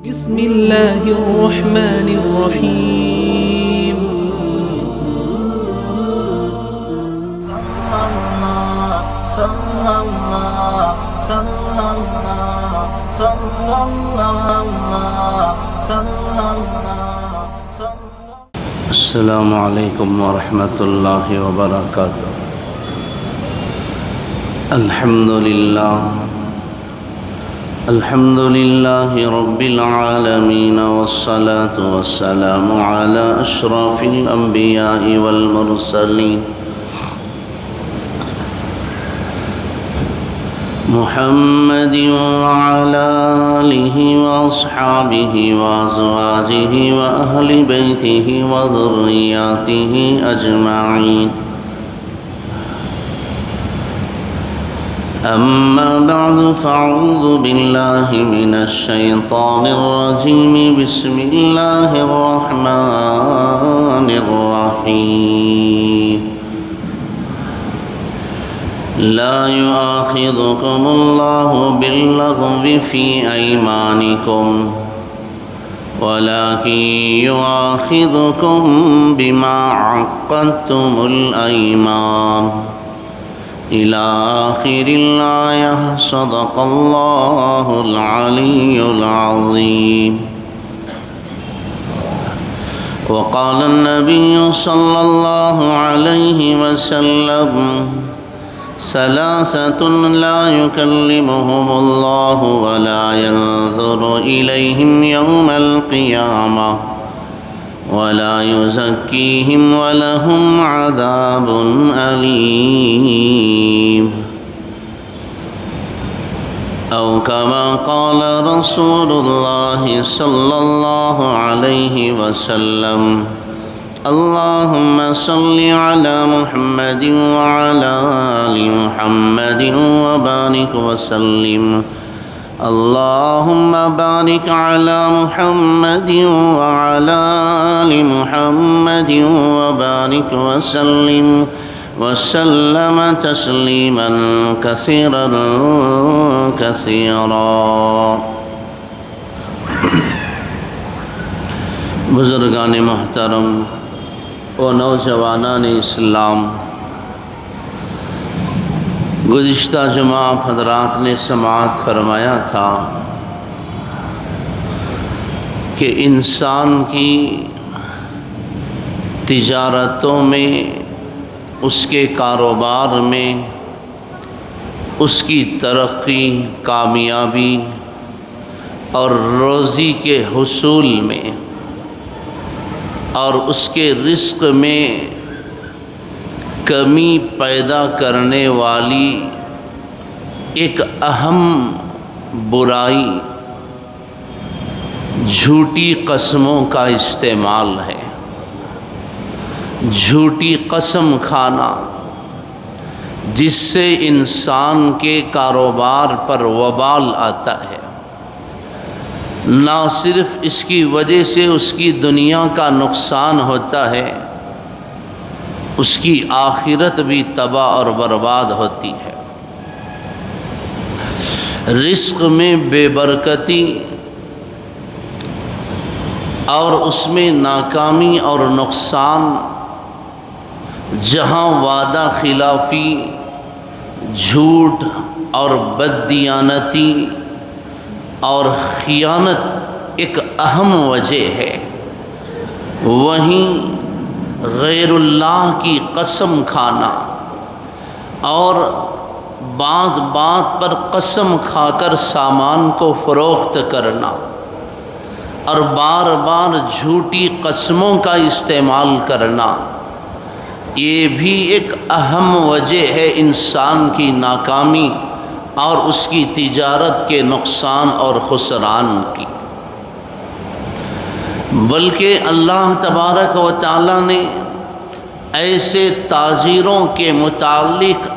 بسم الله الرحمن الرحيم السلام عليكم ورحمة الله وبركاته. الحمد لله رب العالمين، والصلاة والسلام على أشرف الأنبياء والمرسلين محمد وعلى آله وأصحابه وأزواجه وأهل بيته وذرياته أجمعين. أما بعد، فأعوذ بالله من الشيطان الرجيم. بسم الله الرحمن الرحيم. لا يؤاخذكم الله باللغو في أيمانكم، ولكن يؤاخذكم بما عقدتم الأيمان، إلى آخر الآية. صدق الله العلي العظيم. وقال النبي صلى الله عليه وسلم: ثلاثة لا يكلمهم الله ولا ينظر إليهم يوم القيامة ولا يزكيهم ولهم عذاب أليم، أو كما قال رسول الله صلى الله عليه وسلم: اللهم صل على محمد وعلى آل محمد وبارك وسلم. اللهم بارك على محمد وعلى آل محمد وبارك وسلم وسلم تسليما كثيرا كثيرا. بزرگان محترم و نوجوانان اسلام، گزشتہ جمعہ آپ حضرات نے سماعت فرمایا تھا کہ انسان کی تجارتوں میں، اس کے کاروبار میں، اس کی ترقی، کامیابی اور روزی کے حصول میں اور اس کے رزق میں کمی پیدا کرنے والی ایک اہم برائی جھوٹی قسموں کا استعمال ہے. جھوٹی قسم کھانا، جس سے انسان کے کاروبار پر وبال آتا ہے. نہ صرف اس کی وجہ سے اس کی دنیا کا نقصان ہوتا ہے، اس کی آخرت بھی تباہ اور برباد ہوتی ہے. رزق میں بے برکتی اور اس میں ناکامی اور نقصان، جہاں وعدہ خلافی، جھوٹ اور بددیانتی اور خیانت ایک اہم وجہ ہے، وہیں غیر اللہ کی قسم کھانا اور بات بات پر قسم کھا کر سامان کو فروخت کرنا اور بار بار جھوٹی قسموں کا استعمال کرنا، یہ بھی ایک اہم وجہ ہے انسان کی ناکامی اور اس کی تجارت کے نقصان اور خسران کی. بلکہ اللہ تبارک و تعالی نے ایسے تاجروں کے متعلق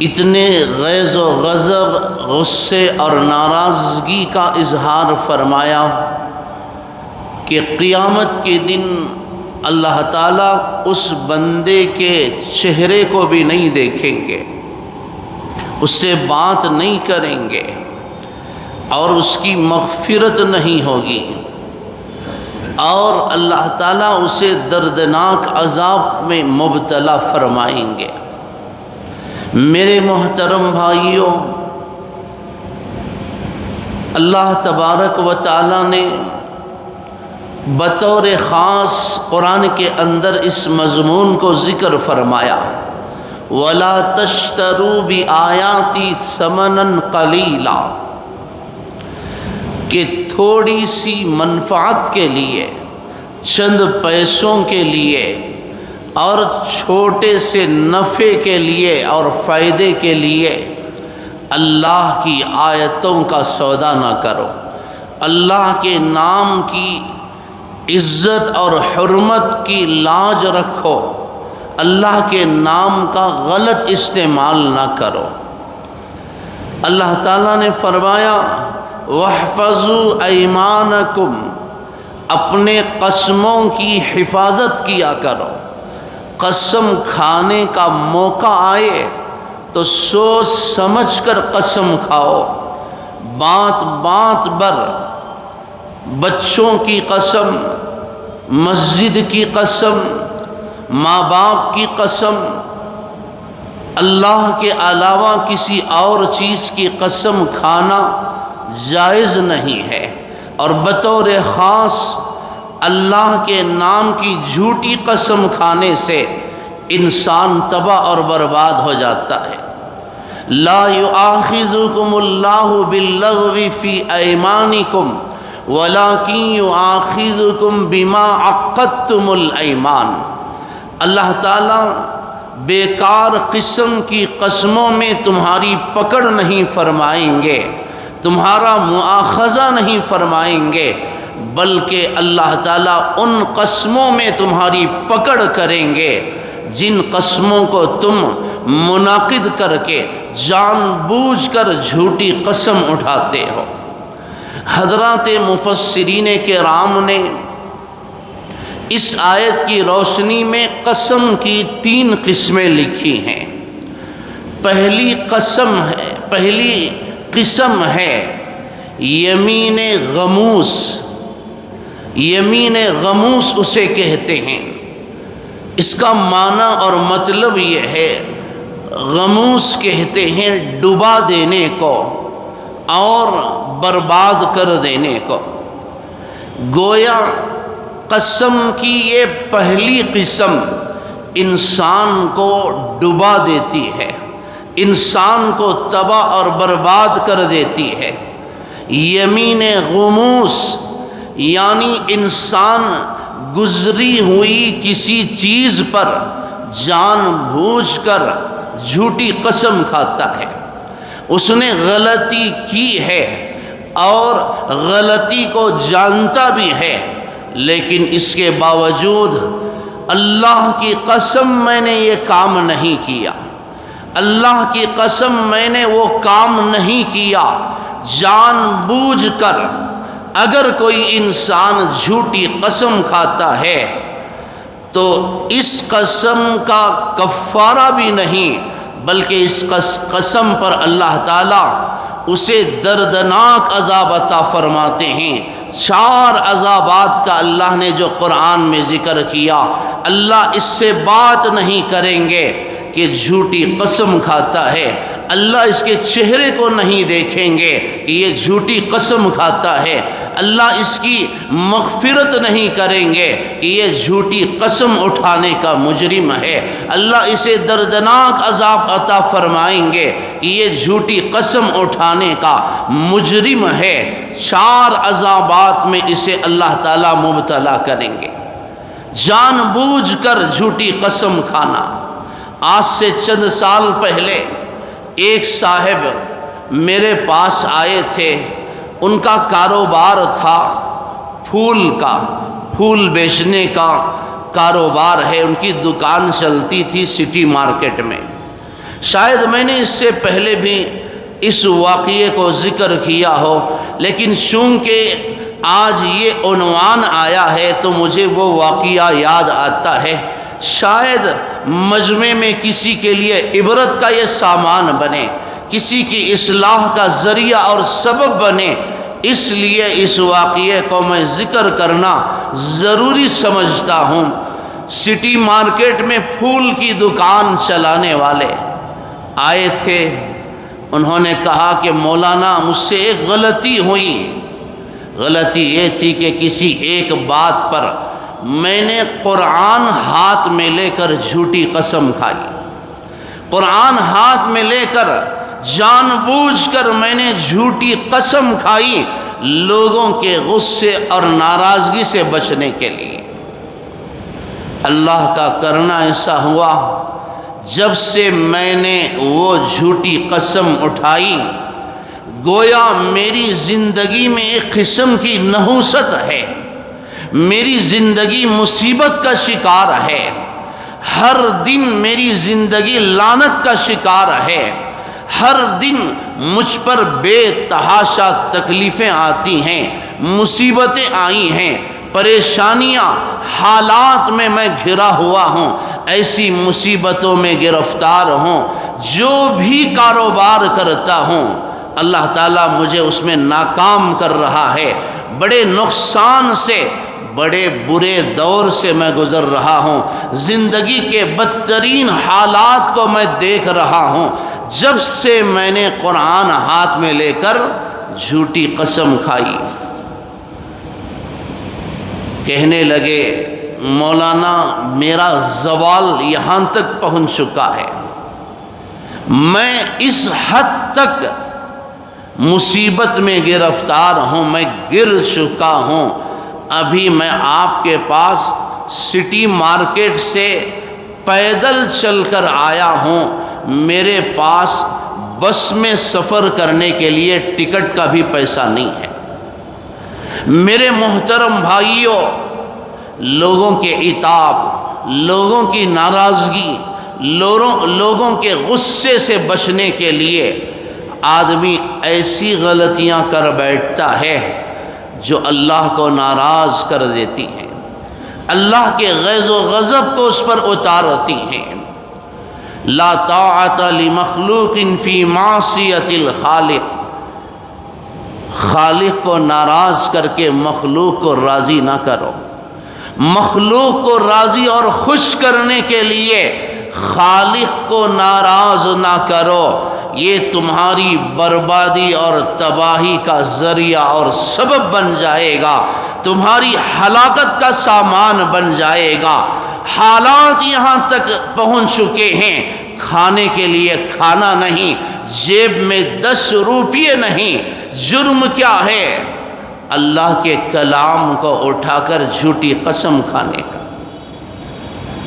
اتنے غیظ و غضب، غصے اور ناراضگی کا اظہار فرمایا کہ قیامت کے دن اللہ تعالیٰ اس بندے کے چہرے کو بھی نہیں دیکھیں گے، اس سے بات نہیں کریں گے، اور اس کی مغفرت نہیں ہوگی، اور اللہ تعالیٰ اسے دردناک عذاب میں مبتلا فرمائیں گے۔ میرے محترم بھائیوں، اللہ تبارک و تعالیٰ نے بطور خاص قرآن کے اندر اس مضمون کو ذکر فرمایا، وَلَا تَشْتَرُوا بِآيَاتِي ثَمَنًا قَلِيلًا، کہ تھوڑی سی منفعت کے لیے، چند پیسوں کے لیے اور چھوٹے سے نفع کے لیے اور فائدے کے لیے اللہ کی آیتوں کا سودا نہ کرو، اللہ کے نام کی عزت اور حرمت کی لاج رکھو، اللہ کے نام کا غلط استعمال نہ کرو۔ اللہ تعالیٰ نے فرمایا وَاحْفَظُوا أَيْمَانَكُمْ، اپنے قسموں کی حفاظت کیا کرو۔ قسم کھانے کا موقع آئے تو سوچ سمجھ کر قسم کھاؤ، بات بات پر بچوں کی قسم، مسجد کی قسم، ماں باپ کی قسم، اللہ کے علاوہ کسی اور چیز کی قسم کھانا جائز نہیں ہے، اور بطور خاص اللہ کے نام کی جھوٹی قسم کھانے سے انسان تباہ اور برباد ہو جاتا ہے۔ لا یؤاخذکم اللہ باللغو فی ایمانکم ولکن یؤاخذکم بما عقدتم الایمان، اللہ تعالیٰ بیکار قسم کی قسموں میں تمہاری پکڑ نہیں فرمائیں گے، تمہارا مؤاخذہ نہیں فرمائیں گے، بلکہ اللہ تعالیٰ ان قسموں میں تمہاری پکڑ کریں گے جن قسموں کو تم منعقد کر کے جان بوجھ کر جھوٹی قسم اٹھاتے ہو۔ حضرات مفسرین کرام نے اس آیت کی روشنی میں قسم کی 3 قسمیں لکھی ہیں۔ پہلی قسم ہے یمین غموس، یمین غموس اسے کہتے ہیں۔ اس کا معنی اور مطلب یہ ہے، غموس کہتے ہیں ڈبا دینے کو اور برباد کر دینے کو۔ گویا قسم کی یہ پہلی قسم انسان کو ڈبا دیتی ہے، انسان کو تباہ اور برباد کر دیتی ہے۔ یمین غموس یعنی انسان گزری ہوئی کسی چیز پر جان بوجھ کر جھوٹی قسم کھاتا ہے، اس نے غلطی کی ہے اور غلطی کو جانتا بھی ہے، لیکن اس کے باوجود اللہ کی قسم میں نے یہ کام نہیں کیا، اللہ کی قسم میں نے وہ کام نہیں کیا، جان بوجھ کر اگر کوئی انسان جھوٹی قسم کھاتا ہے تو اس قسم کا کفارہ بھی نہیں، بلکہ اس قسم پر اللہ تعالیٰ اسے دردناک عذاب عطا فرماتے ہیں۔ 4 عذابات کا اللہ نے جو قرآن میں ذکر کیا، اللہ اس سے بات نہیں کریں گے کہ جھوٹی قسم کھاتا ہے، اللہ اس کے چہرے کو نہیں دیکھیں گے کہ یہ جھوٹی قسم کھاتا ہے، اللہ اس کی مغفرت نہیں کریں گے کہ یہ جھوٹی قسم اٹھانے کا مجرم ہے، اللہ اسے دردناک عذاب عطا فرمائیں گے کہ یہ جھوٹی قسم اٹھانے کا مجرم ہے۔ 4 عذابات میں اسے اللہ تعالیٰ مبتلا کریں گے۔ جان بوجھ کر جھوٹی قسم کھانا۔ آج سے چند سال پہلے ایک صاحب میرے پاس آئے تھے، ان کا کاروبار تھا پھول کا، پھول بیچنے کا کاروبار ہے، ان کی دکان چلتی تھی سٹی مارکیٹ میں۔ شاید میں نے اس سے پہلے بھی اس واقعے کو ذکر کیا ہو، لیکن چونکہ آج یہ عنوان آیا ہے تو مجھے وہ واقعہ یاد آتا ہے، شاید مجمع میں کسی کے لیے عبرت کا یہ سامان بنے کسی کی اصلاح کا ذریعہ اور سبب بنے، اس لیے اس واقعے کو میں ذکر کرنا ضروری سمجھتا ہوں۔ سٹی مارکیٹ میں پھول کی دکان چلانے والے آئے تھے، انہوں نے کہا کہ مولانا مجھ سے ایک غلطی ہوئی۔ غلطی یہ تھی کہ کسی ایک بات پر میں نے قرآن ہاتھ میں لے کر جھوٹی قسم کھائی۔ قرآن ہاتھ میں لے کر جان بوجھ کر میں نے جھوٹی قسم کھائی لوگوں کے غصے اور ناراضگی سے بچنے کے لیے۔ اللہ کا کرنا ایسا ہوا، جب سے میں نے وہ جھوٹی قسم اٹھائی، گویا میری زندگی میں ایک قسم کی نحوست ہے، میری زندگی مصیبت کا شکار ہے، ہر دن میری زندگی لعنت کا شکار ہے، ہر دن مجھ پر بے تحاشا تکلیفیں آتی ہیں، مصیبتیں آئی ہیں، پریشانیاں، حالات میں میں گھرا ہوا ہوں، ایسی مصیبتوں میں گرفتار ہوں، جو بھی کاروبار کرتا ہوں اللہ تعالیٰ مجھے اس میں ناکام کر رہا ہے، بڑے نقصان سے، بڑے برے دور سے میں گزر رہا ہوں، زندگی کے بدترین حالات کو میں دیکھ رہا ہوں، جب سے میں نے قرآن ہاتھ میں لے کر جھوٹی قسم کھائی۔ کہنے لگے مولانا میرا زوال یہاں تک پہنچ چکا ہے، میں اس حد تک مصیبت میں گرفتار ہوں، میں گر چکا ہوں، ابھی میں آپ کے پاس سٹی مارکیٹ سے پیدل چل کر آیا ہوں، میرے پاس بس میں سفر کرنے کے لیے ٹکٹ کا بھی پیسہ نہیں ہے۔ میرے محترم بھائیوں، لوگوں کے عتاب، لوگوں کی ناراضگی، لوگوں کے غصے سے بچنے کے لیے آدمی ایسی غلطیاں کر بیٹھتا ہے جو اللہ کو ناراض کر دیتی ہیں، اللہ کے غیظ و غضب کو اس پر اتارتی ہیں۔ لا طاعت لمخلوق فی معصیت الخالق، خالق کو ناراض کر کے مخلوق کو راضی نہ کرو، مخلوق کو راضی اور خوش کرنے کے لیے خالق کو ناراض نہ کرو، یہ تمہاری بربادی اور تباہی کا ذریعہ اور سبب بن جائے گا، تمہاری ہلاکت کا سامان بن جائے گا۔ حالات یہاں تک پہنچ چکے ہیں، کھانے کے لیے کھانا نہیں، جیب میں 10 روپیے نہیں، جرم کیا ہے؟ اللہ کے کلام کو اٹھا کر جھوٹی قسم کھانے کا۔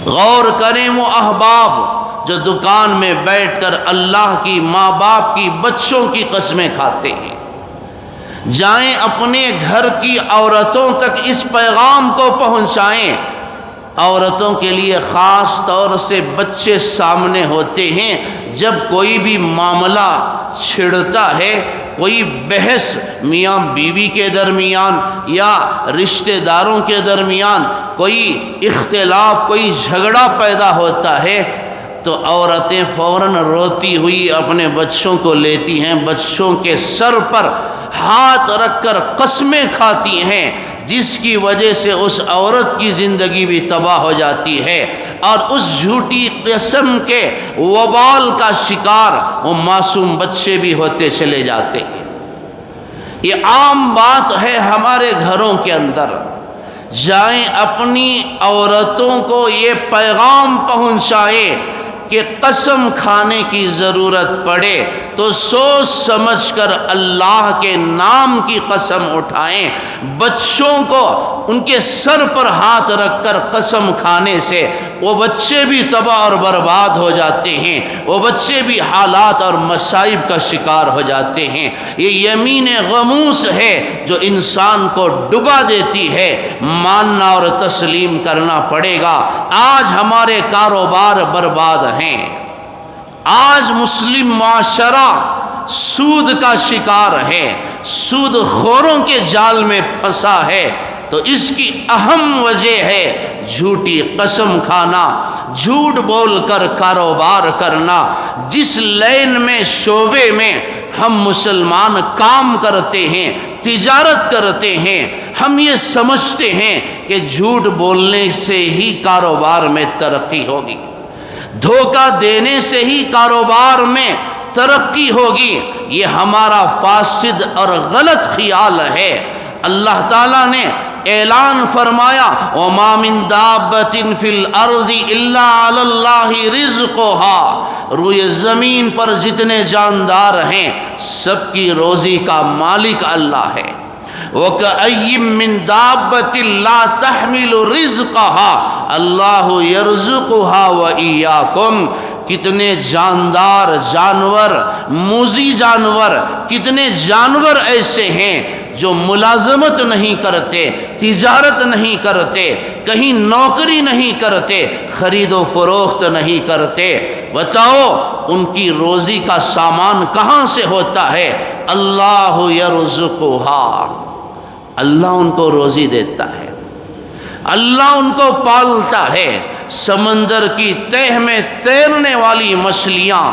غور کریں وہ احباب جو دکان میں بیٹھ کر اللہ کی، ماں باپ کی، بچوں کی قسمیں کھاتے ہیں، جائیں اپنے گھر کی عورتوں تک اس پیغام کو پہنچائیں۔ عورتوں کے لیے خاص طور سے بچے سامنے ہوتے ہیں، جب کوئی بھی معاملہ چھڑتا ہے، کوئی بحث میاں بیوی کے درمیان یا رشتہ داروں کے درمیان کوئی اختلاف، کوئی جھگڑا پیدا ہوتا ہے، تو عورتیں فوراً روتی ہوئی اپنے بچوں کو لیتی ہیں، بچوں کے سر پر ہاتھ رکھ کر قسمیں کھاتی ہیں، جس کی وجہ سے اس عورت کی زندگی بھی تباہ ہو جاتی ہے، اور اس جھوٹی قسم کے وبال کا شکار وہ معصوم بچے بھی ہوتے چلے جاتے ہیں۔ یہ عام بات ہے ہمارے گھروں کے اندر، جائیں اپنی عورتوں کو یہ پیغام پہنچائیں کہ قسم کھانے کی ضرورت پڑے تو سوچ سمجھ کر اللہ کے نام کی قسم اٹھائیں۔ بچوں کو ان کے سر پر ہاتھ رکھ کر قسم کھانے سے وہ بچے بھی تباہ اور برباد ہو جاتے ہیں، وہ بچے بھی حالات اور مصائب کا شکار ہو جاتے ہیں۔ یہ یمین غموس ہے جو انسان کو ڈبا دیتی ہے، ماننا اور تسلیم کرنا پڑے گا۔ آج ہمارے کاروبار برباد ہیں، آج مسلم معاشرہ سود کا شکار ہے، سود خوروں کے جال میں پھنسا ہے، تو اس کی اہم وجہ ہے جھوٹی قسم کھانا، جھوٹ بول کر کاروبار کرنا، جس لین میں شعبے میں ہم مسلمان کام کرتے ہیں، تجارت کرتے ہیں، ہم یہ سمجھتے ہیں کہ جھوٹ بولنے سے ہی کاروبار میں ترقی ہوگی، دھوکہ دینے سے ہی کاروبار میں ترقی ہوگی، یہ ہمارا فاسد اور غلط خیال ہے۔ اللہ تعالیٰ نے اعلان فرمایا وَمَا مِن دَابَّةٍ فِي الْأَرْضِ إِلَّا عَلَى اللَّهِ رِزْقُهَا، روئے زمین پر جتنے جاندار ہیں سب کی روزی کا مالک اللہ ہے۔ وَكَأَيٍّ مِّن دَابَّةٍ لَا تَحْمِلُ رِزْقَهَا اللَّهُ يَرْزُقُهَا وَإِيَّاكُمْ، کتنے جاندار جانور، موذی جانور، کتنے جانور ایسے ہیں جو ملازمت نہیں کرتے، تجارت نہیں کرتے، کہیں نوکری نہیں کرتے، خرید و فروخت نہیں کرتے، بتاؤ ان کی روزی کا سامان کہاں سے ہوتا ہے؟ اللہ یرزقها، اللہ ان کو روزی دیتا ہے، اللہ ان کو پالتا ہے۔ سمندر کی تہ میں تیرنے والی مچھلیاں،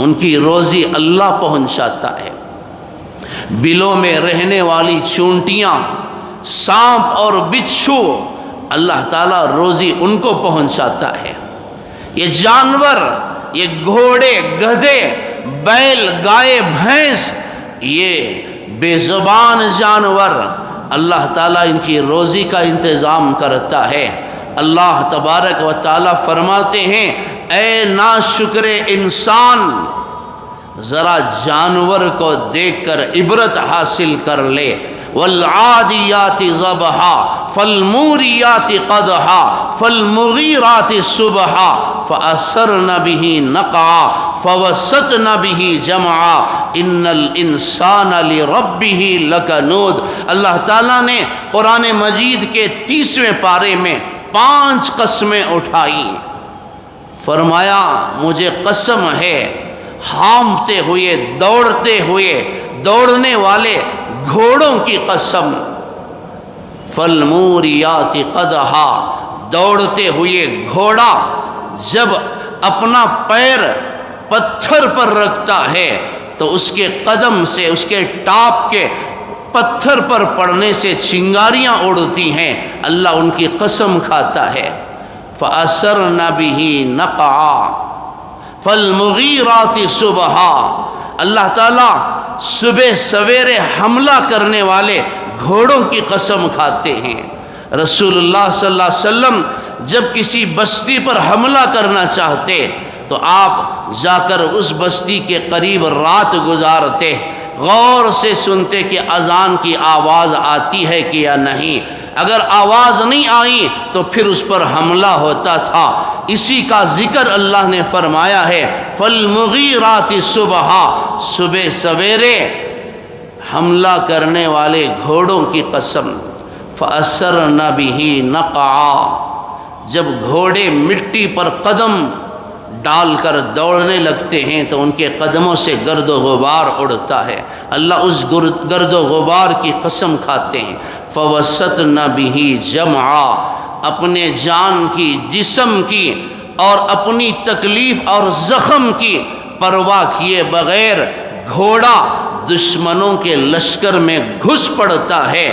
ان کی روزی اللہ پہنچاتا ہے۔ بلوں میں رہنے والی چونٹیاں، سانپ اور بچھو، اللہ تعالیٰ روزی ان کو پہنچاتا ہے۔ یہ جانور، یہ گھوڑے، گدھے، بیل، گائے، بھینس، یہ بے زبان جانور، اللہ تعالیٰ ان کی روزی کا انتظام کرتا ہے۔ اللہ تبارک و تعالیٰ فرماتے ہیں اے ناشکر انسان، ذرا جانور کو دیکھ کر عبرت حاصل کر لے۔ والعادیات ضبحا فالموریات قدحا فالمغیرات صبحا فأثرن به نقعا فوسطن به جمعا ان الانسان لربه لکنود۔ اللہ تعالیٰ نے قرآن مجید کے 30ویں پارے میں 5 قسمیں اٹھائی، فرمایا مجھے قسم ہے ہانفتے ہوئے، دوڑتے ہوئے، دوڑنے والے گھوڑوں کی قسم، فالموریات قدحا، دوڑتے ہوئے گھوڑا جب اپنا پیر پتھر پر رکھتا ہے تو اس کے قدم سے، اس کے ٹاپ کے پتھر پر پڑنے سے چنگاریاں اڑتی ہیں، اللہ ان کی قسم کھاتا ہے۔ فَأَثَرْنَ بِهِ نَقْعًا فَالْمُغِيرَاتِ صُبْحًا، اللہ تعالیٰ صبح سویرے حملہ کرنے والے گھوڑوں کی قسم کھاتے ہیں۔ رسول اللہ صلی اللہ علیہ وسلم جب کسی بستی پر حملہ کرنا چاہتے تو آپ جا کر اس بستی کے قریب رات گزارتے، غور سے سنتے کہ اذان کی آواز آتی ہے کہ یا نہیں، اگر آواز نہیں آئی تو پھر اس پر حملہ ہوتا تھا۔ اسی کا ذکر اللہ نے فرمایا ہے فالمغیرات صبحا، صبح سویرے حملہ کرنے والے گھوڑوں کی قسم۔ فَأَثَرْنَ بِهِ نَقْعًا، جب گھوڑے مٹی پر قدم ڈال کر دوڑنے لگتے ہیں تو ان کے قدموں سے گرد و غبار اڑتا ہے، اللہ اس گرد و غبار کی قسم کھاتے ہیں۔ فَوَسَطْنَ بِهِ جَمْعًا، اپنے جان کی، جسم کی اور اپنی تکلیف اور زخم کی پرواہ کیے بغیر گھوڑا دشمنوں کے لشکر میں گھس پڑتا ہے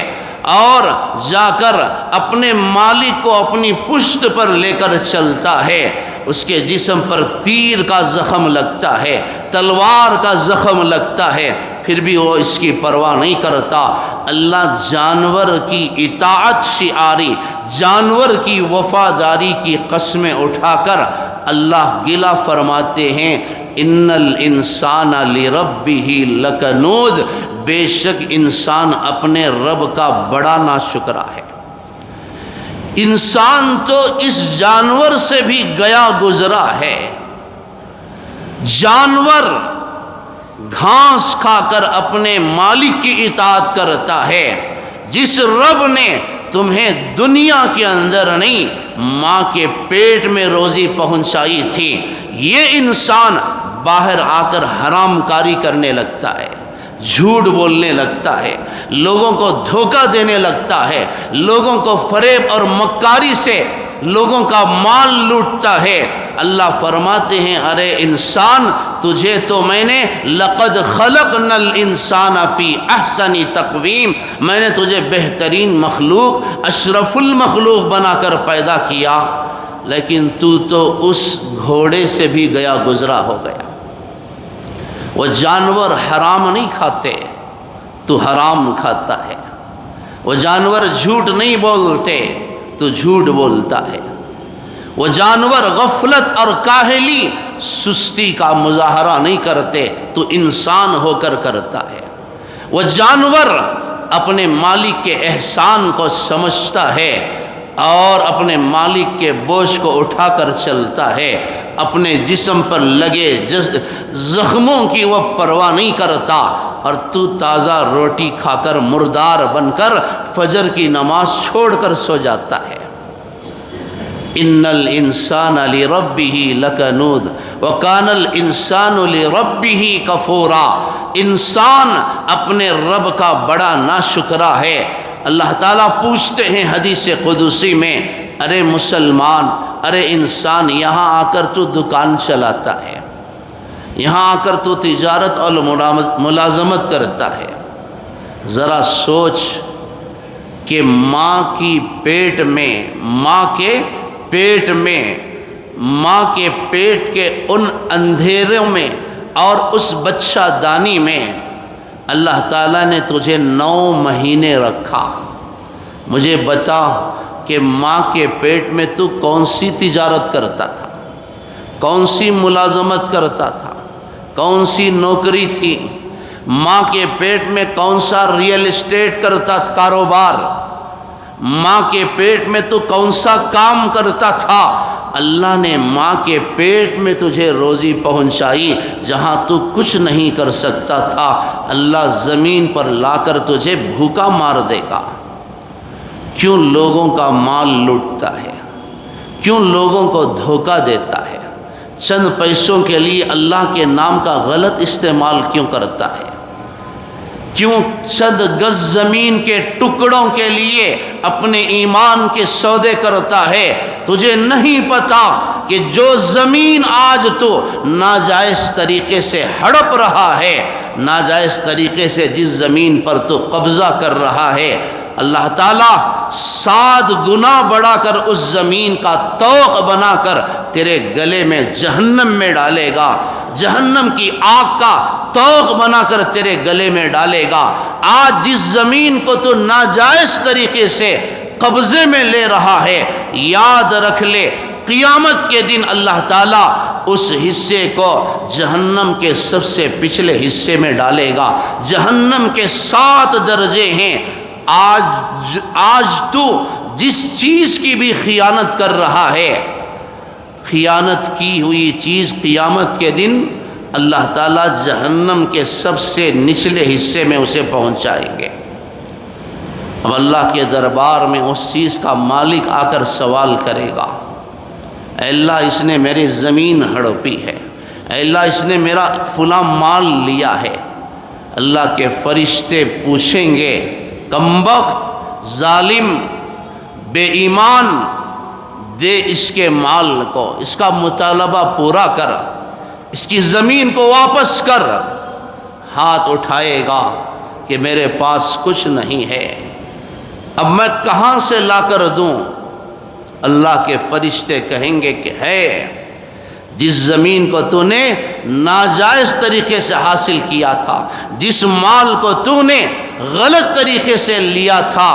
اور جا کر اپنے مالک کو اپنی پشت پر لے کر چلتا ہے۔ اس کے جسم پر تیر کا زخم لگتا ہے، تلوار کا زخم لگتا ہے، پھر بھی وہ اس کی پرواہ نہیں کرتا۔ اللہ جانور کی اطاعت شعاری، جانور کی وفاداری کی قسمیں اٹھا کر اللہ گلہ فرماتے ہیں ان الانسان لربہ لکنود، بے شک انسان اپنے رب کا بڑا ناشکرا ہے۔ انسان تو اس جانور سے بھی گیا گزرا ہے۔ جانور گھاس کھا کر اپنے مالک کی اطاعت کرتا ہے۔ جس رب نے تمہیں دنیا کے اندر نہیں، ماں کے پیٹ میں روزی پہنچائی تھی، یہ انسان باہر آ کر حرام کاری کرنے لگتا ہے، جھوٹ بولنے لگتا ہے، لوگوں کو دھوکہ دینے لگتا ہے، لوگوں کو فریب اور مکاری سے لوگوں کا مال لوٹتا ہے۔ اللہ فرماتے ہیں ارے انسان، تجھے تو میں نے لقد خلقنا الانسان فی احسن تقویم، میں نے تجھے بہترین مخلوق، اشرف المخلوق بنا کر پیدا کیا، لیکن تو اس گھوڑے سے بھی گیا گزرا ہو گیا۔ وہ جانور حرام نہیں کھاتے، تو حرام کھاتا ہے۔ وہ جانور جھوٹ نہیں بولتے، تو جھوٹ بولتا ہے۔ وہ جانور غفلت اور کاہلی، سستی کا مظاہرہ نہیں کرتے، تو انسان ہو کر کرتا ہے۔ وہ جانور اپنے مالک کے احسان کو سمجھتا ہے اور اپنے مالک کے بوجھ کو اٹھا کر چلتا ہے، اپنے جسم پر لگے زخموں کی وہ پرواہ نہیں کرتا، اور تو تازہ روٹی کھا کر مردار بن کر فجر کی نماز چھوڑ کر سو جاتا ہے۔ ان الانسان لربہ لکنود وکان الانسان لربہ کفورا، انسان اپنے رب کا بڑا ناشکرا ہے۔ اللہ تعالیٰ پوچھتے ہیں حدیث قدسی میں، ارے مسلمان، ارے انسان، یہاں آ کر تو دکان چلاتا ہے، یہاں آ کر تو تجارت اور ملازمت کرتا ہے، ذرا سوچ کہ ماں کے پیٹ کے ان اندھیروں میں اور اس بچہ دانی میں اللہ تعالیٰ نے تجھے 9 مہینے رکھا۔ مجھے بتا کہ ماں کے پیٹ میں تو کون سی تجارت کرتا تھا، کون سی ملازمت کرتا تھا، کون سی نوکری تھی؟ ماں کے پیٹ میں کون سا ریئل اسٹیٹ کرتا تھا کاروبار؟ ماں کے پیٹ میں تو کون سا کام کرتا تھا؟ اللہ نے ماں کے پیٹ میں تجھے روزی پہنچائی جہاں تو کچھ نہیں کر سکتا تھا، اللہ زمین پر لا کر تجھے بھوکا مار دے گا۔ کیوں لوگوں کا مال لوٹتا ہے؟ کیوں لوگوں کو دھوکہ دیتا ہے؟ چند پیسوں کے لیے اللہ کے نام کا غلط استعمال کیوں کرتا ہے؟ کیوں چند گز زمین کے ٹکڑوں کے لیے اپنے ایمان کے سودے کرتا ہے؟ تجھے نہیں پتا کہ جو زمین آج تو ناجائز طریقے سے ہڑپ رہا ہے، ناجائز طریقے سے جس زمین پر تو قبضہ کر رہا ہے، اللہ تعالیٰ 7 گنا بڑھا کر اس زمین کا طوق بنا کر تیرے گلے میں جہنم میں ڈالے گا، جہنم کی آگ کا طوق بنا کر تیرے گلے میں ڈالے گا۔ آج جس زمین کو تو ناجائز طریقے سے قبضے میں لے رہا ہے، یاد رکھ لے قیامت کے دن اللہ تعالیٰ اس حصے کو جہنم کے سب سے پچھلے حصے میں ڈالے گا۔ جہنم کے 7 درجے ہیں۔ آج تو جس چیز کی بھی خیانت کر رہا ہے، خیانت کی ہوئی چیز قیامت کے دن اللہ تعالیٰ جہنم کے سب سے نچلے حصے میں اسے پہنچائیں گے۔ اب اللہ کے دربار میں اس چیز کا مالک آ کر سوال کرے گا، اے اللہ اس نے میری زمین ہڑپی ہے، اے اللہ اس نے میرا فلاں مال لیا ہے۔ اللہ کے فرشتے پوچھیں گے، کمبخت، ظالم، بے ایمان، دے اس کے مال کو، اس کا مطالبہ پورا کر، اس کی زمین کو واپس کر۔ ہاتھ اٹھائے گا کہ میرے پاس کچھ نہیں ہے، اب میں کہاں سے لا کر دوں؟ اللہ کے فرشتے کہیں گے کہ ہے، جس زمین کو تو نے ناجائز طریقے سے حاصل کیا تھا، جس مال کو تو نے غلط طریقے سے لیا تھا،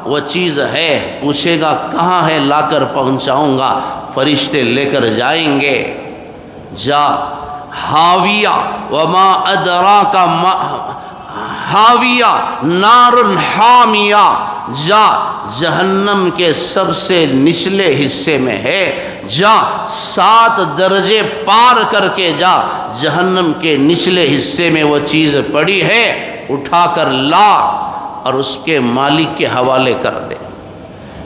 وہ چیز ہے۔ پوچھے گا کہاں ہے، لا کر پہنچاؤں گا۔ فرشتے لے کر جائیں گے، جا حاویہ وما ادراک ما حاویہ نار حامیہ، جا جہنم کے سب سے نچلے حصے میں ہے، جا 7 درجے پار کر کے جا، جہنم کے نچلے حصے میں وہ چیز پڑی ہے، اٹھا کر لا اور اس کے مالک کے حوالے کر دے۔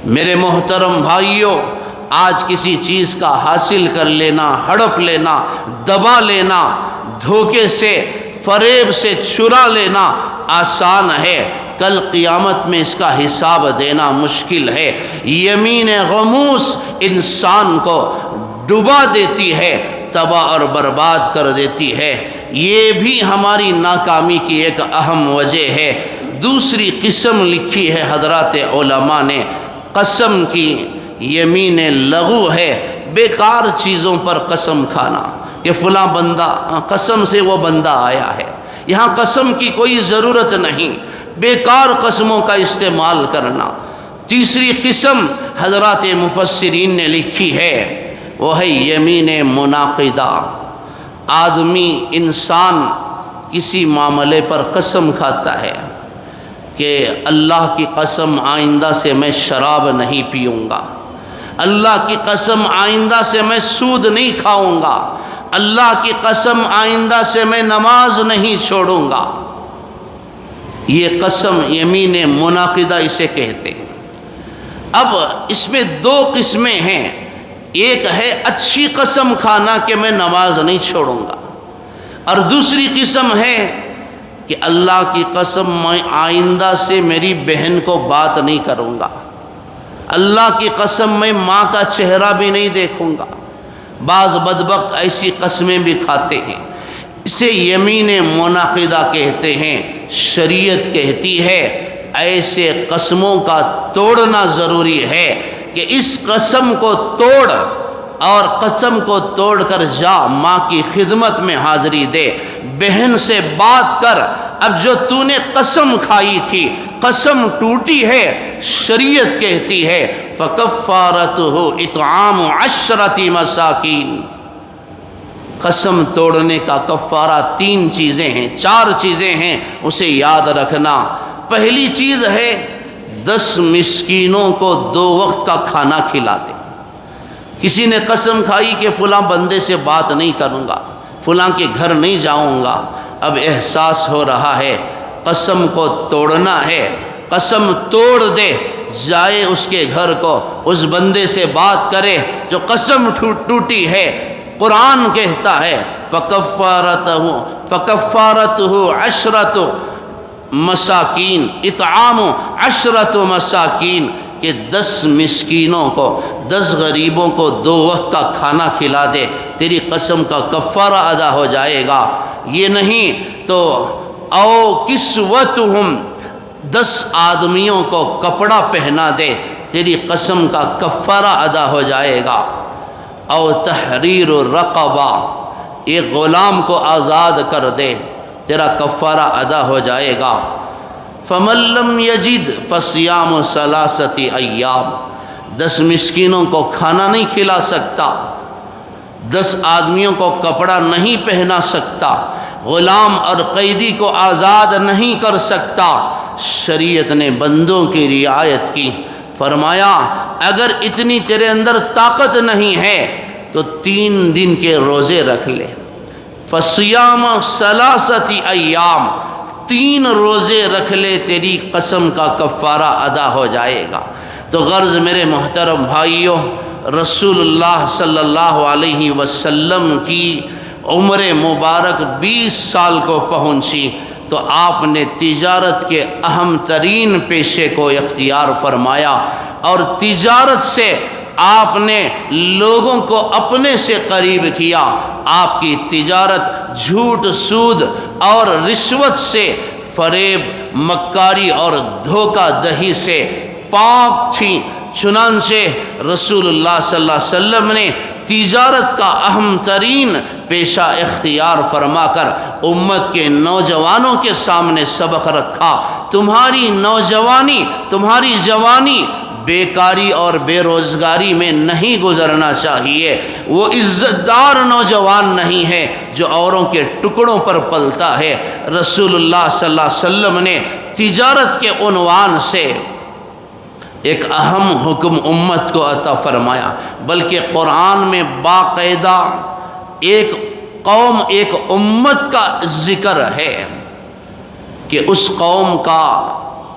میرے محترم بھائیوں، آج کسی چیز کا حاصل کر لینا، ہڑپ لینا، دبا لینا، دھوکے سے فریب سے چرا لینا آسان ہے، کل قیامت میں اس کا حساب دینا مشکل ہے۔ یمین غموس انسان کو ڈبا دیتی ہے، تباہ اور برباد کر دیتی ہے، یہ بھی ہماری ناکامی کی ایک اہم وجہ ہے۔ دوسری قسم لکھی ہے حضرات علماء نے قسم کی، یمین لغو ہے، بیکار چیزوں پر قسم کھانا، کہ فلاں بندہ، قسم سے وہ بندہ آیا ہے، یہاں قسم کی کوئی ضرورت نہیں، بیکار قسموں کا استعمال کرنا۔ تیسری قسم حضرات مفسرین نے لکھی ہے، وہ ہے یمین منعقدہ۔ آدمی، انسان کسی معاملے پر قسم کھاتا ہے کہ اللہ کی قسم آئندہ سے میں شراب نہیں پیوں گا، اللہ کی قسم آئندہ سے میں سود نہیں کھاؤں گا، اللہ کی قسم آئندہ سے میں نماز نہیں چھوڑوں گا۔ یہ قسم یمین منعقدہ اسے کہتے ہیں۔ اب اس میں دو قسمیں ہیں، ایک ہے اچھی قسم کھانا کہ میں نماز نہیں چھوڑوں گا، اور دوسری قسم ہے کہ اللہ کی قسم میں آئندہ سے میری بہن کو بات نہیں کروں گا، اللہ کی قسم میں ماں کا چہرہ بھی نہیں دیکھوں گا۔ بعض بدبخت ایسی قسمیں بھی کھاتے ہیں، اسے یمین منعقدہ کہتے ہیں۔ شریعت کہتی ہے ایسے قسموں کا توڑنا ضروری ہے کہ اس قسم کو توڑ، اور قسم کو توڑ کر جا ماں کی خدمت میں حاضری دے، بہن سے بات کر، اب جو تو نے قسم کھائی تھی، قسم ٹوٹی ہے، شریعت کہتی ہے فَكَفَّارَتُهُ إِطْعَامُ 10 مساکین۔ قسم توڑنے کا کفارہ 3 چیزیں ہیں، 4 چیزیں ہیں، اسے یاد رکھنا۔ پہلی چیز ہے 10 مسکینوں کو 2 وقت کا کھانا کھلا دے۔ کسی نے قسم کھائی کہ فلاں بندے سے بات نہیں کروں گا، فلاں کے گھر نہیں جاؤں گا، اب احساس ہو رہا ہے قسم کو توڑنا ہے، قسم توڑ دے، جائے اس کے گھر کو، اس بندے سے بات کرے جو قسم ٹوٹی ہے۔ قرآن کہتا ہے فَكَفَّارَتُهُ 10 مساکین، اطعام 10 مساکین، کہ 10 مسکینوں کو، 10 غریبوں کو 2 وقت کا کھانا کھلا دے، تیری قسم کا کفارہ ادا ہو جائے گا۔ یہ نہیں تو او کسوتہم، 10 آدمیوں کو کپڑا پہنا دے، تیری قسم کا کفارہ ادا ہو جائے گا۔ او تحریر الرقبہ، ایک غلام کو آزاد کر دے، تیرا کفارہ ادا ہو جائے گا۔ فَمَن لَّمْ يَجِدْ فَصِيَامُ 3 ایام، 10 مسکینوں کو کھانا نہیں کھلا سکتا، 10 آدمیوں کو کپڑا نہیں پہنا سکتا، غلام اور قیدی کو آزاد نہیں کر سکتا، شریعت نے بندوں کی رعایت کی، فرمایا اگر اتنی تیرے اندر طاقت نہیں ہے تو 3 دن کے روزے رکھ لے۔ فَصِيَامُ 3 ایام، 3 روزے رکھ لے، تیری قسم کا کفارہ ادا ہو جائے گا۔ تو غرض میرے محترم بھائیوں، رسول اللہ صلی اللہ علیہ وسلم کی عمر مبارک 20 سال کو پہنچی تو آپ نے تجارت کے اہم ترین پیشے کو اختیار فرمایا، اور تجارت سے آپ نے لوگوں کو اپنے سے قریب کیا۔ آپ کی تجارت جھوٹ، سود اور رشوت سے، فریب، مکاری اور دھوکہ دہی سے پاک تھی۔ چنانچہ رسول اللہ صلی اللہ علیہ وسلم نے تجارت کا اہم ترین پیشہ اختیار فرما کر امت کے نوجوانوں کے سامنے سبق رکھا، تمہاری نوجوانی، تمہاری جوانی بیکاری اور بے روزگاری میں نہیں گزرنا چاہیے۔ وہ عزت دار نوجوان نہیں ہے جو اوروں کے ٹکڑوں پر پلتا ہے۔ رسول اللہ صلی اللہ علیہ وسلم نے تجارت کے عنوان سے ایک اہم حکم امت کو عطا فرمایا، بلکہ قرآن میں باقاعدہ ایک قوم، ایک امت کا ذکر ہے کہ اس قوم کا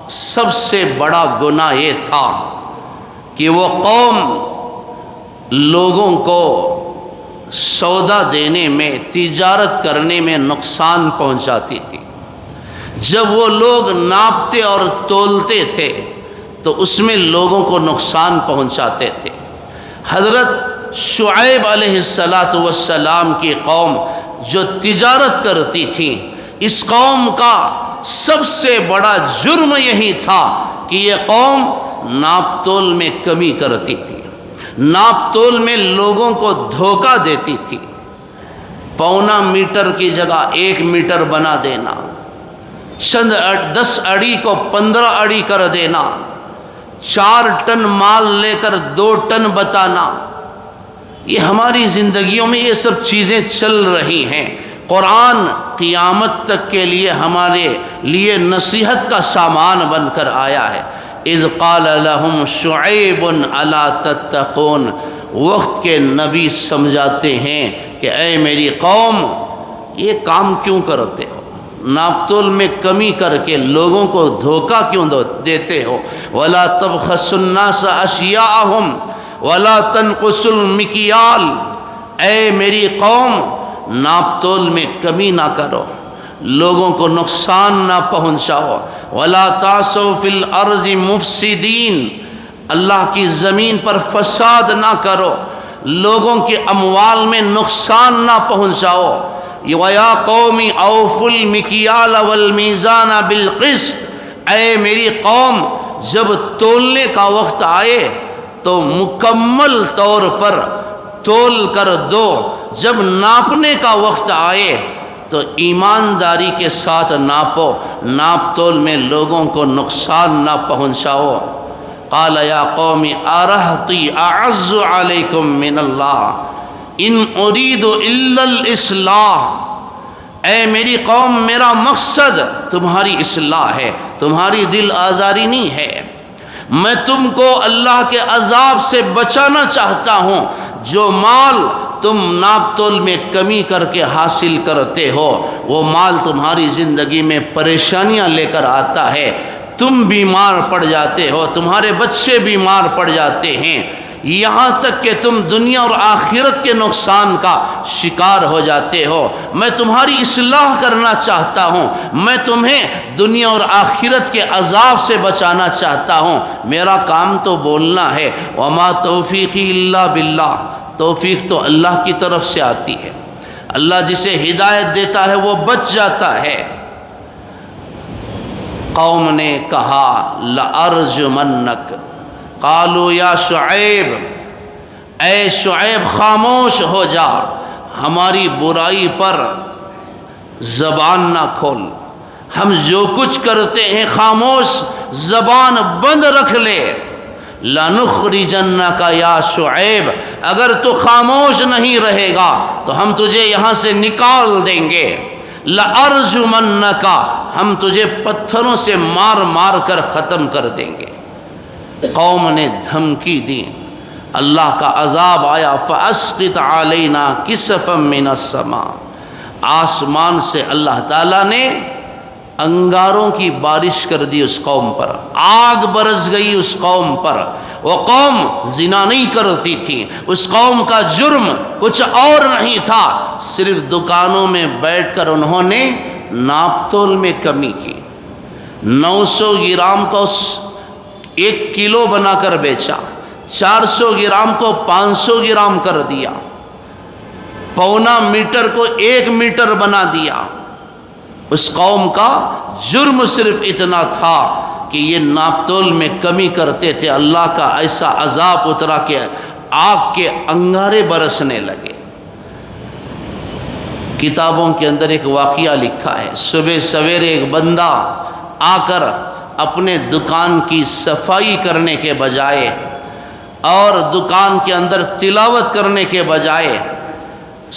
سب سے بڑا گناہ یہ تھا کہ وہ قوم لوگوں کو سودا دینے میں، تجارت کرنے میں نقصان پہنچاتی تھی۔ جب وہ لوگ ناپتے اور تولتے تھے تو اس میں لوگوں کو نقصان پہنچاتے تھے۔ حضرت شعیب علیہ السلام کی قوم جو تجارت کرتی تھی، اس قوم کا سب سے بڑا جرم یہی تھا کہ یہ قوم ناپ تول میں کمی کرتی تھی، ناپ تول میں لوگوں کو دھوکہ دیتی تھی۔ پونا میٹر کی جگہ 1 میٹر بنا دینا، 10 اڑی کو 15 اڑی کر دینا، 4 ٹن مال لے کر 2 ٹن بتانا، یہ ہماری زندگیوں میں یہ سب چیزیں چل رہی ہیں۔ قرآن قیامت تک کے لیے ہمارے لیے نصیحت کا سامان بن کر آیا ہے۔ اذ قال لهم شعیب الا تتقون، وقت کے نبی سمجھاتے ہیں کہ اے میری قوم، یہ کام کیوں کرتے ہو؟ ناپ تول میں کمی کر کے لوگوں کو دھوکہ کیوں دیتے ہو؟ ولا تبخسوا الناس اشیاءهم ولا تنقصوا المکیال، اے میری قوم ناپ تول میں کمی نہ کرو، لوگوں کو نقصان نہ پہنچاؤ۔ ولا تعثوا فی الارض مفسدین، اللہ کی زمین پر فساد نہ کرو، لوگوں کے اموال میں نقصان نہ پہنچاؤ۔ وَيَا قَوْمِ أَوْفُوا الْمِكْيَالَ وَالْمِيزَانَ بِالْقِسْطِ، اے میری قوم جب تولنے کا وقت آئے تو مکمل طور پر تول کر دو، جب ناپنے کا وقت آئے تو ایمانداری کے ساتھ ناپو، ناپ تول میں لوگوں کو نقصان نہ پہنچاؤ۔ قال یا قوم ارہطی اعز علیکم من اللہ ان ارید الا الاصلاح، اے میری قوم میرا مقصد تمہاری اصلاح ہے، تمہاری دل آزاری نہیں ہے۔ میں تم کو اللہ کے عذاب سے بچانا چاہتا ہوں۔ جو مال تم ناپ تول میں کمی کر کے حاصل کرتے ہو، وہ مال تمہاری زندگی میں پریشانیاں لے کر آتا ہے، تم بیمار پڑ جاتے ہو، تمہارے بچے بیمار پڑ جاتے ہیں، یہاں تک کہ تم دنیا اور آخرت کے نقصان کا شکار ہو جاتے ہو۔ میں تمہاری اصلاح کرنا چاہتا ہوں، میں تمہیں دنیا اور آخرت کے عذاب سے بچانا چاہتا ہوں، میرا کام تو بولنا ہے۔ وما توفیقی الا باللہ، توفیق تو اللہ کی طرف سے آتی ہے، اللہ جسے ہدایت دیتا ہے وہ بچ جاتا ہے۔ قوم نے کہا لأرجمنک، قالوا یا شعیب، اے شعیب خاموش ہو جا، ہماری برائی پر زبان نہ کھول، ہم جو کچھ کرتے ہیں خاموش زبان بند رکھ لے۔ لَنُخْرِجَنَّكَ یا شعیب، اگر تو خاموش نہیں رہے گا تو ہم تجھے یہاں سے نکال دیں گے۔ لَأَرْجُمَنَّكَ، ہم تجھے پتھروں سے مار مار کر ختم کر دیں گے۔ قوم نے دھمکی دی، اللہ کا عذاب آیا، فَأَسْقِطْ عَلَيْنَا كِسَفًا مِّنَ السَّمَاءِ، آسمان سے اللہ تعالیٰ نے انگاروں کی بارش کر دی اس قوم پر، آگ برس گئی اس قوم پر۔ وہ قوم زنا نہیں کرتی تھی، اس قوم کا جرم کچھ اور نہیں تھا، صرف دکانوں میں بیٹھ کر انہوں نے ناپ تول میں کمی کی، 900 گرام کو 1 کلو بنا کر بیچا، 400 گرام کو 500 گرام کر دیا، پونا میٹر کو 1 میٹر بنا دیا۔ اس قوم کا جرم صرف اتنا تھا کہ یہ ناپ تول میں کمی کرتے تھے، اللہ کا ایسا عذاب اترا کہ آگ کے انگارے برسنے لگے۔ کتابوں کے اندر ایک واقعہ لکھا ہے، صبح سویرے ایک بندہ آ کر اپنے دکان کی صفائی کرنے کے بجائے اور دکان کے اندر تلاوت کرنے کے بجائے،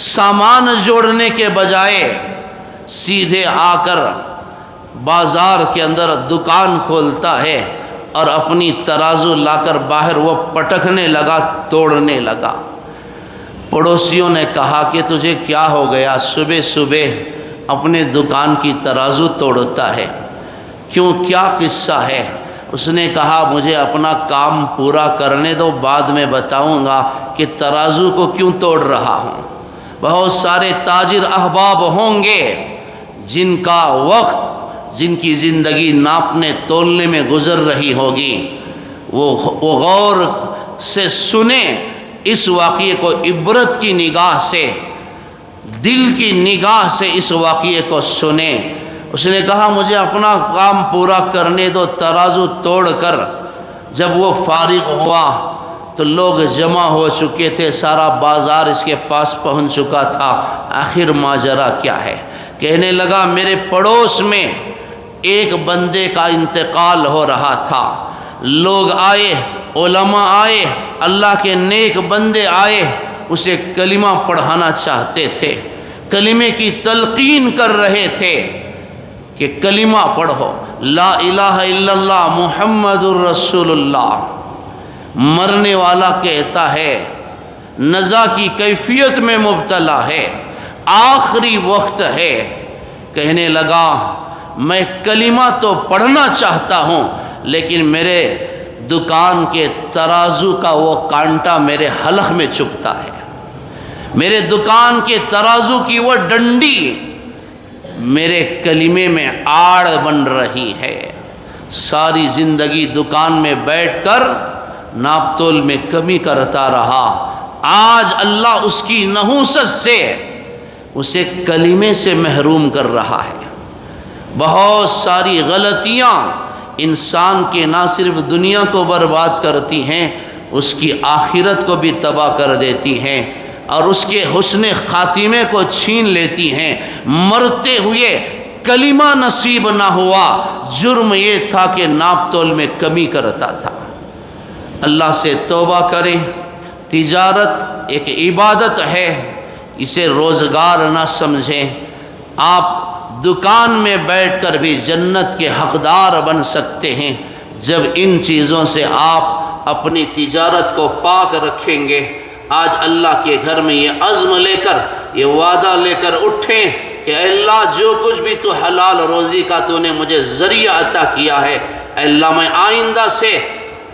سامان جوڑنے کے بجائے، سیدھے آ کر بازار کے اندر دکان کھولتا ہے اور اپنی ترازو لا کر باہر وہ پٹکنے لگا، توڑنے لگا۔ پڑوسیوں نے کہا کہ تجھے کیا ہو گیا، صبح صبح اپنے دکان کی ترازو توڑتا ہے، کیوں، کیا قصہ ہے؟ اس نے کہا مجھے اپنا کام پورا کرنے دو، بعد میں بتاؤں گا کہ ترازو کو کیوں توڑ رہا ہوں۔ بہت سارے تاجر احباب ہوں گے جن کا وقت، جن کی زندگی ناپنے تولنے میں گزر رہی ہوگی، وہ غور سے سنیں اس واقعے کو، عبرت کی نگاہ سے، دل کی نگاہ سے اس واقعے کو سنیں۔ اس نے کہا مجھے اپنا کام پورا کرنے دو۔ ترازو توڑ کر جب وہ فارغ ہوا تو لوگ جمع ہو چکے تھے، سارا بازار اس کے پاس پہنچ چکا تھا۔ آخر ماجرا کیا ہے؟ کہنے لگا میرے پڑوس میں ایک بندے کا انتقال ہو رہا تھا، لوگ آئے، علماء آئے، اللہ کے نیک بندے آئے، اسے کلمہ پڑھانا چاہتے تھے، کلمے کی تلقین کر رہے تھے کہ کلمہ پڑھو، لا الہ الا اللہ محمد الرسول اللہ۔ مرنے والا کہتا ہے، نزا کی کیفیت میں مبتلا ہے، آخری وقت ہے۔ کہنے لگا میں کلمہ تو پڑھنا چاہتا ہوں، لیکن میرے دکان کے ترازو کا وہ کانٹا میرے حلق میں چبھتا ہے، میرے دکان کے ترازو کی وہ ڈنڈی میرے کلمے میں آڑ بن رہی ہے۔ ساری زندگی دکان میں بیٹھ کر ناپ تول میں کمی کرتا رہا، آج اللہ اس کی نحوست سے اسے کلمے سے محروم کر رہا ہے۔ بہت ساری غلطیاں انسان کے نہ صرف دنیا کو برباد کرتی ہیں، اس کی آخرت کو بھی تباہ کر دیتی ہیں اور اس کے حسن خاتمے کو چھین لیتی ہیں۔ مرتے ہوئے کلمہ نصیب نہ ہوا، جرم یہ تھا کہ ناپ تول میں کمی کرتا تھا۔ اللہ سے توبہ کریں۔ تجارت ایک عبادت ہے، اسے روزگار نہ سمجھیں۔ آپ دکان میں بیٹھ کر بھی جنت کے حقدار بن سکتے ہیں جب ان چیزوں سے آپ اپنی تجارت کو پاک رکھیں گے۔ آج اللہ کے گھر میں یہ عزم لے کر، یہ وعدہ لے کر اٹھیں کہ اے اللہ جو کچھ بھی تو حلال روزی کا تو نے مجھے ذریعہ عطا کیا ہے، اے اللہ میں آئندہ سے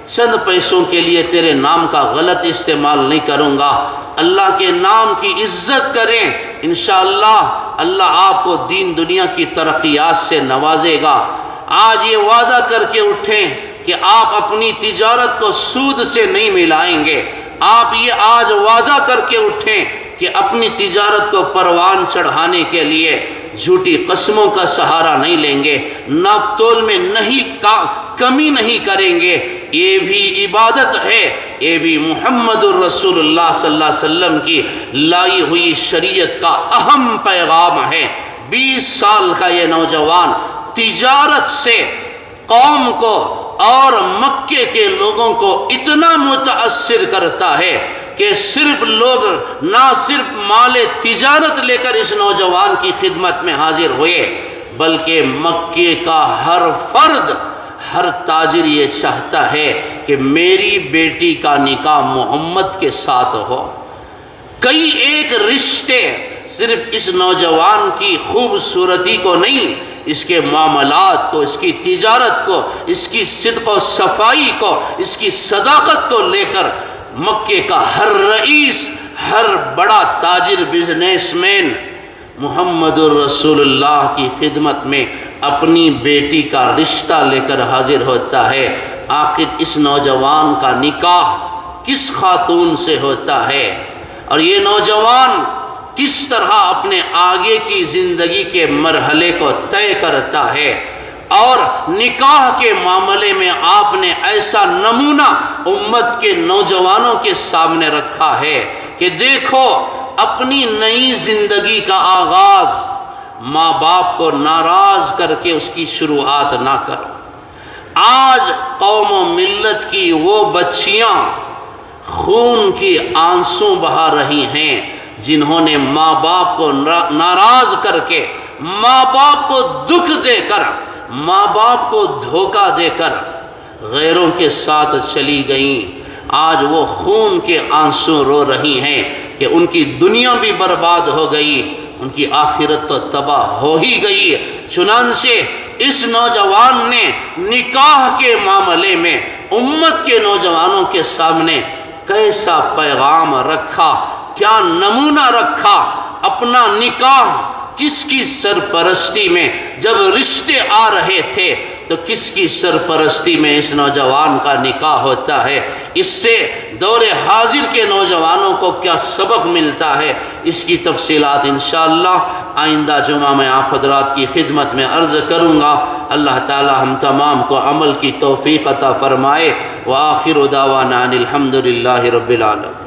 چند پیسوں کے لیے تیرے نام کا غلط استعمال نہیں کروں گا۔ اللہ کے نام کی عزت کریں، انشاءاللہ اللہ آپ کو دین دنیا کی ترقیات سے نوازے گا۔ آج یہ وعدہ کر کے اٹھیں کہ آپ اپنی تجارت کو سود سے نہیں ملائیں گے۔ آپ یہ آج وعدہ کر کے اٹھیں کہ اپنی تجارت کو پروان چڑھانے کے لیے جھوٹی قسموں کا سہارا نہیں لیں گے، ناپ تول میں کمی نہیں کریں گے۔ یہ بھی عبادت ہے، یہ بھی محمد الرسول اللہ صلی اللہ علیہ وسلم کی لائی ہوئی شریعت کا اہم پیغام ہے۔ 20 سال کا یہ نوجوان تجارت سے قوم کو اور مکے کے لوگوں کو اتنا متاثر کرتا ہے کہ صرف لوگ نہ صرف مال تجارت لے کر اس نوجوان کی خدمت میں حاضر ہوئے، بلکہ مکے کا ہر فرد، ہر تاجر یہ چاہتا ہے کہ میری بیٹی کا نکاح محمد کے ساتھ ہو۔ کئی ایک رشتے صرف اس نوجوان کی خوبصورتی کو نہیں، اس کے معاملات کو، اس کی تجارت کو، اس کی صدق و صفائی کو، اس کی صداقت کو لے کر مکے کا ہر رئیس، ہر بڑا تاجر، بزنس مین محمد الرسول اللہ کی خدمت میں اپنی بیٹی کا رشتہ لے کر حاضر ہوتا ہے۔ آخر اس نوجوان کا نکاح کس خاتون سے ہوتا ہے اور یہ نوجوان کس طرح اپنے آگے کی زندگی کے مرحلے کو طے کرتا ہے، اور نکاح کے معاملے میں آپ نے ایسا نمونہ امت کے نوجوانوں کے سامنے رکھا ہے کہ دیکھو اپنی نئی زندگی کا آغاز ماں باپ کو ناراض کر کے اس کی شروعات نہ کرو۔ آج قوم و ملت کی وہ بچیاں خون کی آنسو بہا رہی ہیں جنہوں نے ماں باپ کو ناراض کر کے، ماں باپ کو دکھ دے کر، ماں باپ کو دھوکہ دے کر غیروں کے ساتھ چلی گئیں۔ آج وہ خون کے آنسو رو رہی ہیں کہ ان کی دنیا بھی برباد ہو گئی، ان کی آخرت تو تباہ ہو ہی گئی۔ چنانچہ اس نوجوان نے نکاح کے معاملے میں امت کے نوجوانوں کے سامنے کیسا پیغام رکھا، کیا نمونہ رکھا اپنا نکاح کس کی سرپرستی میں، جب رشتے آ رہے تھے تو کس کی سرپرستی میں اس نوجوان کا نکاح ہوتا ہے، اس سے دور حاضر کے نوجوانوں کو کیا سبق ملتا ہے، اس کی تفصیلات انشاءاللہ آئندہ جمعہ میں آپ حضرات کی خدمت میں عرض کروں گا۔ اللہ تعالی ہم تمام کو عمل کی توفیق عطا فرمائے۔ وآخر دعوانا ان الحمد للہ رب العالمین۔